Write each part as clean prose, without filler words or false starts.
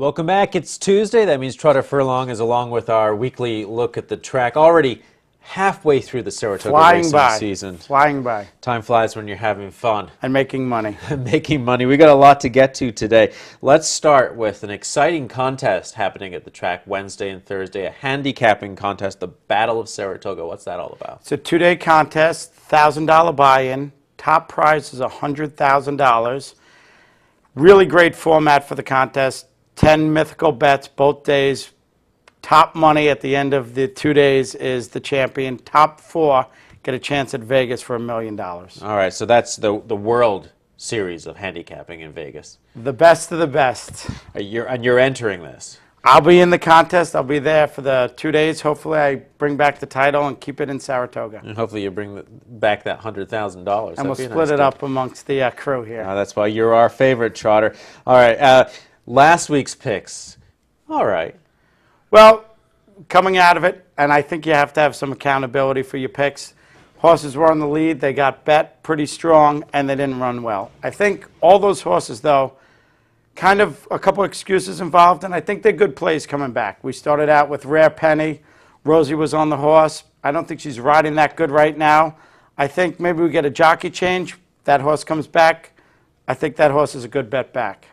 Welcome back. It's Tuesday. That means Trodder Furlong is along with our weekly look at the track. Already halfway through the Saratoga racing season. Flying by. Time flies when you're having fun. And making money. Making money. We got a lot to get to today. Let's start with an exciting contest happening at the track Wednesday and Thursday. A handicapping contest, the Battle of Saratoga. What's that all about? It's a two-day contest, $1,000 buy-in. Top prize is $100,000. Really great format for the contest. 10 mythical bets both days. Top money at the end of the 2 days is the champion. Top 4 get a chance at Vegas for $1 million. All right, so that's the World Series of handicapping in Vegas. The best of the best. You're entering this. I'll be in the contest. I'll be there for the 2 days. Hopefully I bring back the title and keep it in Saratoga. And hopefully you bring back that $100,000. And we'll split it up amongst the crew here. That's why you're our favorite, Trodder. All right, last week's picks. All right. Well, coming out of it, and I think you have to have some accountability for your picks. Horses were on the lead. They got bet pretty strong, and they didn't run well. I think all those horses, though, kind of a couple excuses involved, and I think they're good plays coming back. We started out with Rare Penny. Rosie was on the horse. I don't think she's riding that good right now. I think maybe we get a jockey change. That horse comes back. I think that horse is a good bet back.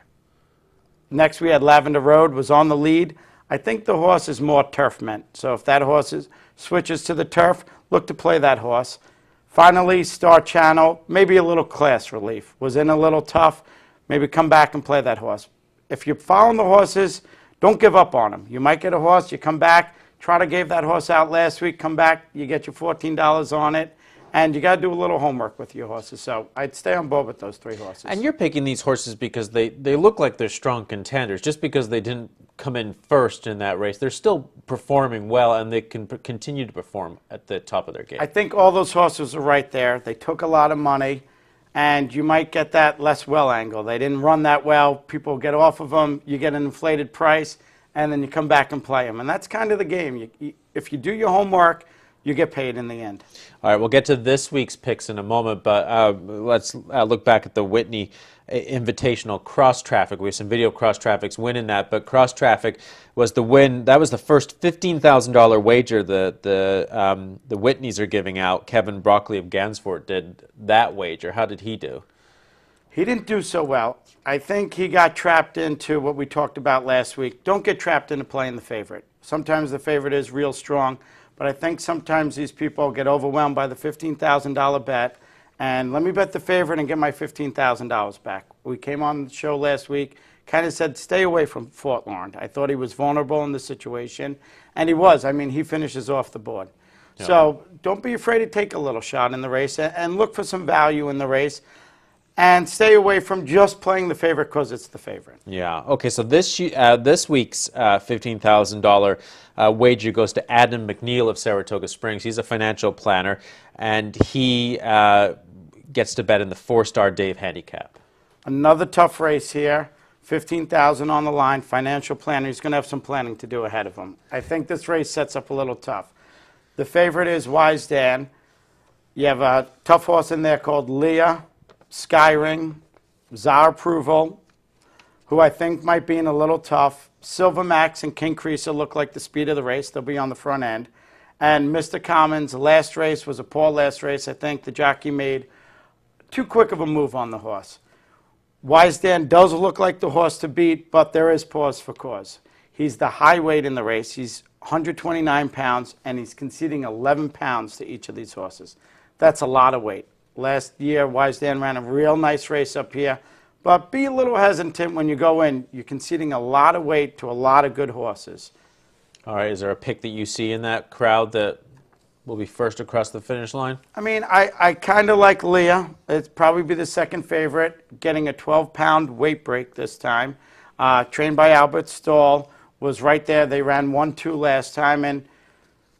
Next, we had Lavender Road, was on the lead. I think the horse is more turf meant. So if that horse switches to the turf, look to play that horse. Finally, Star Channel, maybe a little class relief. Was in a little tough. Maybe come back and play that horse. If you're following the horses, don't give up on them. You might get a horse, you come back. Trotter gave that horse out last week. Come back, you get your $14 on it. And you got to do a little homework with your horses. So I'd stay on board with those 3 horses. And you're picking these horses because they look like they're strong contenders. Just because they didn't come in first in that race, they're still performing well, and they can continue to perform at the top of their game. I think all those horses are right there. They took a lot of money, and you might get that less well angle. They didn't run that well. People get off of them. You get an inflated price, and then you come back and play them. And that's kind of the game. If you do your homework, you get paid in the end. All right, we'll get to this week's picks in a moment, but let's look back at the Whitney Invitational Cross Traffic. We have some video Cross Traffic's winning that, but Cross Traffic was the win. That was the first $15,000 wager the Whitneys are giving out. Kevin Broccoli of Gansfort did that wager. How did he do? He didn't do so well. I think he got trapped into what we talked about last week. Don't get trapped into playing the favorite. Sometimes the favorite is real strong. But I think sometimes these people get overwhelmed by the $15,000 bet. And let me bet the favorite and get my $15,000 back. We came on the show last week, kind of said, stay away from Fort Laurent. I thought he was vulnerable in this situation. And he was. I mean, he finishes off the board. Yeah. So don't be afraid to take a little shot in the race and look for some value in the race. And stay away from just playing the favorite because it's the favorite. Yeah. Okay, so this week's $15,000 wager goes to Adam McNeil of Saratoga Springs. He's a financial planner, and he gets to bet in the 4-star Dave handicap. Another tough race here. $15,000 on the line. Financial planner. He's going to have some planning to do ahead of him. I think this race sets up a little tough. The favorite is Wise Dan. You have a tough horse in there called Leah, Skyring, Czar Approval, who I think might be in a little tough. Silver Max and King Creaser look like the speed of the race. They'll be on the front end. And Mr. Commons, last race was a poor last race. I think the jockey made too quick of a move on the horse. Wise Dan does look like the horse to beat, but there is pause for cause. He's the high weight in the race. He's 129 pounds, and he's conceding 11 pounds to each of these horses. That's a lot of weight. Last year, Wise Dan ran a real nice race up here. But be a little hesitant when you go in. You're conceding a lot of weight to a lot of good horses. All right, is there a pick that you see in that crowd that will be first across the finish line? I mean, I kind of like Leah. It'd probably be the second favorite, getting a 12-pound weight break this time. Trained by Albert Stahl, was right there. They ran 1-2 last time, and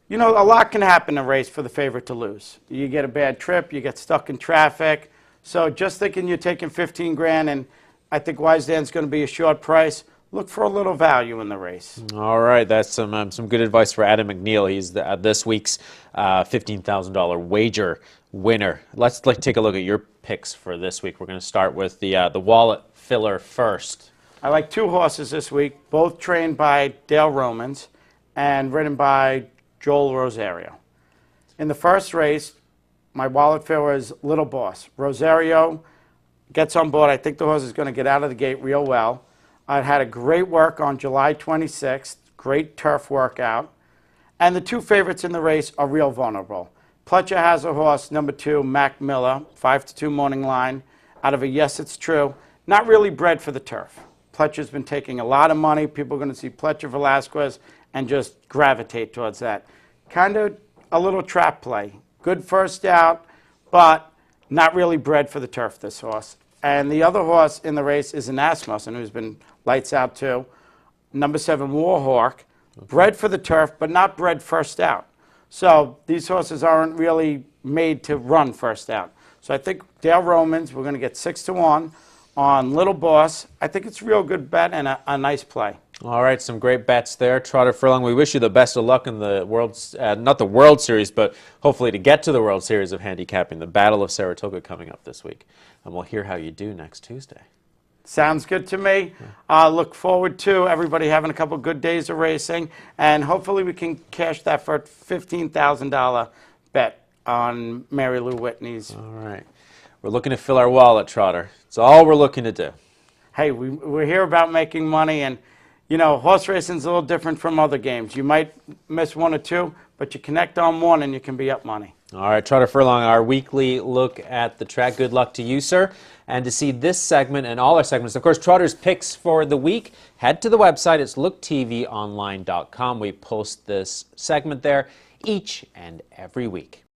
you know, a lot can happen in a race for the favorite to lose. You get a bad trip, you get stuck in traffic. So just thinking you're taking 15 grand, and I think Wise Dan's going to be a short price, look for a little value in the race. All right, that's some good advice for Adam McNeil. He's this week's $15,000 wager winner. Let's take a look at your picks for this week. We're going to start with the wallet filler first. I like two horses this week, both trained by Dale Romans and ridden by Joel Rosario. In the first race, my wallet filler is Little Boss. Rosario gets on board. I think the horse is going to get out of the gate real well. I had a great work on July 26th, great turf workout. And the two favorites in the race are real vulnerable. Pletcher has a horse, number 2, Mac Miller, 5-2 morning line, out of a Yes It's True. Not really bred for the turf. Pletcher's been taking a lot of money. People are going to see Pletcher Velasquez and just gravitate towards that. Kind of a little trap play. Good first out, but not really bred for the turf, this horse. And the other horse in the race is an Asmussen, who's been lights out too. Number 7, Warhawk, bred for the turf, but not bred first out. So these horses aren't really made to run first out. So I think Dale Romans, we're going to get 6-1 on Little Boss. I think it's a real good bet and a nice play. All right, some great bets there. Trodder Furlong, we wish you the best of luck in the not the World Series, but hopefully to get to the World Series of handicapping, the Battle of Saratoga coming up this week. And we'll hear how you do next Tuesday. Sounds good to me. Look forward to everybody having a couple good days of racing, and hopefully we can cash that for a $15,000 bet on Mary Lou Whitney's. All right. We're looking to fill our wallet, Trodder. It's all we're looking to do. Hey, we're here about making money, and you know, horse racing is a little different from other games. You might miss one or two, but you connect on one and you can be up money. All right, Trodder Furlong, our weekly look at the track. Good luck to you, sir. And to see this segment and all our segments, of course, Trodder's picks for the week, head to the website. It's looktvonline.com. We post this segment there each and every week.